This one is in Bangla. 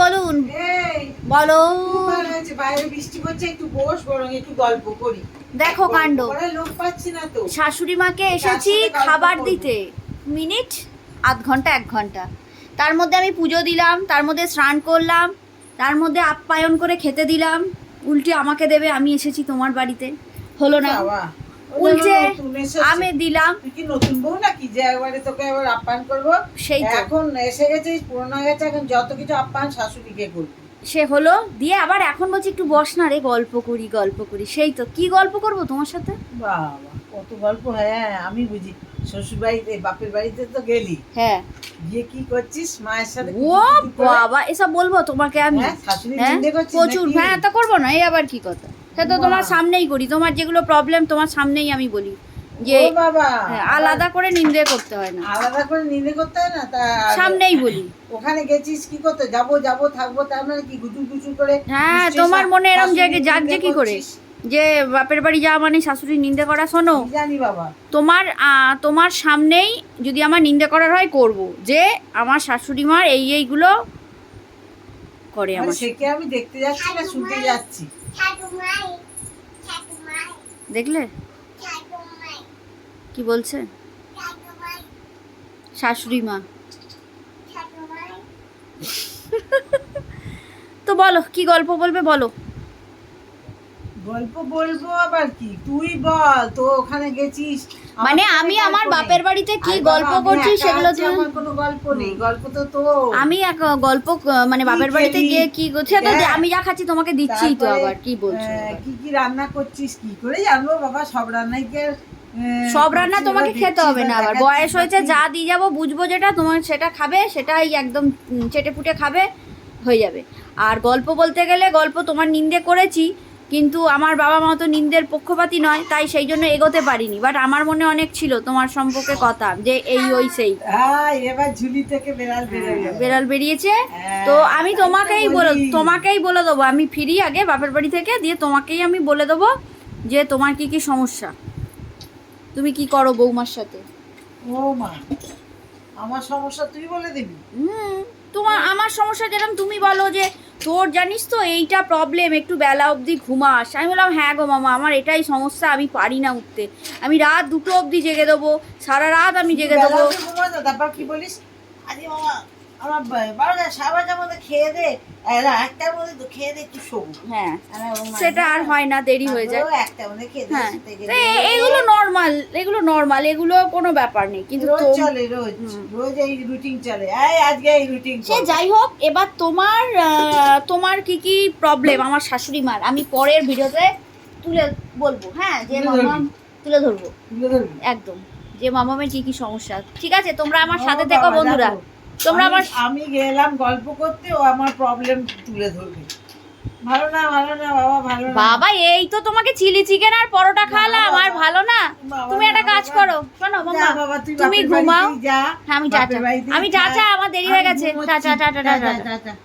বলুন বলুন বলো। বাইরে বৃষ্টি পড়ছে, একটু বস, বরং একটু গল্প করি। দেখো কাণ্ড, লোক পাচ্ছি না তো। শাশুড়ি মাকে এসেছি খাবার দিতে, মিনিট আধ ঘন্টা 1 ঘন্টা, তার মধ্যে আমি পুজো দিলাম, তার মধ্যে স্নান করলাম, তার মধ্যে আপ্যায়ন করে খেতে দিলাম। উল্টে আমাকে দেবে, আমি এসেছি তোমার বাড়িতে, হলো না? উল্টে আমি দিলাম। তুই কি নতুন বউ নাকি যে একবারে তোকে এবার আপ্যায়ন করবো? সেই তো, এখন এসে গেছিস, পুরনো হয়ে গেছে, এখন যত কিছু আপ্যায়ন শাশুড়িকে করবি। সে হলো দিয়ে আবার এখন বলছি একটু বস না রে, গল্প করি গল্প করি। সেই তো, কি গল্প করবো তোমার সাথে? বাবা কত গল্প! হ্যাঁ আমি বুঝি, শ্বশুর বাড়িতে বাপের বাড়িতে তো গেলি, হ্যাঁ গিয়ে কি করছিস মায়ের সাথে? ও বাবা, এসব বলবো তোমাকে আমি? হ্যাঁ প্রচুর। হ্যাঁ তা করবো না, এই আবার কি কথা? সে তো তোমার সামনেই করি, তোমার যেগুলো প্রবলেম তোমার সামনেই আমি বলি যে বাবা আলাদা করে নিন্দে করতে হয় না, আলাদা করে নিন্দে করতে হয় না, তা সামনেই বলি। ওখানে গেছিস কি করতে? যাবো যাবো থাকবো, তার মানে কি গুজু গুজু করে? হ্যাঁ তোমার মনে এরম জায়গায় যাক যে কি করে যে বাপের বাড়ি যাওয়া মানে শাশুড়ির নিন্দে করা? শোনো, জানি বাবা, তোমার সামনেই যদি আমার নিন্দে করার হয় করব, যে আমার শাশুড়ি মার এইগুলো করে আমার। সেকে আমি দেখতে যাচ্ছি না শুনতে যাচ্ছি? দেখলে কি বলছে শাশুড়ি মা? তো বলো কি গল্প বলবে, বলো। গল্প বলবো আবার কি? তুই বল, তো ওখানে গেছিস মানে আমি আমার বাপের বাড়িতে কি গল্প করছি সেগুলো তো আমার কোনো গল্প নেই, গল্প তো তো আমি এক গল্প মানে বাপের বাড়িতে গিয়ে কি করছি তো আমি যা খাচ্ছি তোমাকে দিচ্ছি তো, আবার কি বলছো? কি কি রান্না করছিস কি করে জানবো বাবা? সব রান্নাই কি সব রান্না তোমাকে খেতে হবে না, আবার বয়স হয়েছে, যা দিয়ে যাবো বুঝবো যেটা তোমার সেটা খাবে, সেটাই একদম চেটে পুটে খাবে, হয়ে যাবে। আর গল্প বলতে গেলে গল্প তোমার নিন্দে করেছি, কিন্তু আমার বাবা মা তো নিন্দের পক্ষপাতী নয়, তাই সেই জন্য এগোতে পারিনি। বাট আমার মনে অনেক ছিল তোমার সম্পর্কে কথা, যে এই ওই সেই। এবার ঝুলি থেকে বেড়াল বেরিয়েছে, তো আমি তোমাকেই বলে দেবো, আমি ফিরি আগে বাপের বাড়ি থেকে, দিয়ে তোমাকেই আমি বলে দেবো যে তোমার কি কি সমস্যা, তুমি কি করো বৌমার সাথে। ও মা, আমার সমস্যা তুই বলে দিবি? আমার সমস্যা যেরকম তুমি বলো যে তোর জানিস তো এইটা প্রবলেম, একটু বেলা অবধি ঘুমাস। আমি বললাম হ্যাঁ গো মামা, আমার এটাই সমস্যা, আমি পারি না উঠতে, আমি রাত 2টো অবধি জেগে দেবো, সারা রাত আমি জেগে দেবো। তারপর কি বলিস? আরে মামা আমার 12টার মধ্যে খেয়ে দে, 1টার মধ্যে তো খেয়ে দে, একটু শোবো। হ্যাঁ সেটা আর হয় না, দেরি হয়ে যায়। 1টার মধ্যে খেয়ে দে। হ্যাঁ এগুলো নর্মাল, এগুলো কোনো ব্যাপার নেই, কিন্তু রোজ চলে, রোজ এই রুটিন চলে। আজকে এই রুটিন। সে যাই হোক, এবার তোমার কি কি প্রবলেম আমার শাশুড়ি মার আমি পরের ভিডিওতে তুলে বলবো। হ্যাঁ যে মামাম তুলে ধরবো একদম, যে মামামের কি কি সমস্যা। ঠিক আছে, তোমরা আমার সাথে থেকো বন্ধুরা, তোমরা আমি গেলাম গল্প করতে, ও আমার প্রবলেম তুলে ধরবে। ভালো না বাবা, ভালো না বাবা। এই তো তোমাকে চিলি চিকেন আর পরোটা খাওয়ালাম, আর ভালো না? তুমি একটা কাজ করো, শোনো মামা, তুমি ঘুমাও। হ্যাঁ আমি টাটা, আমার দেরি হয়ে গেছে। Tata tata tata.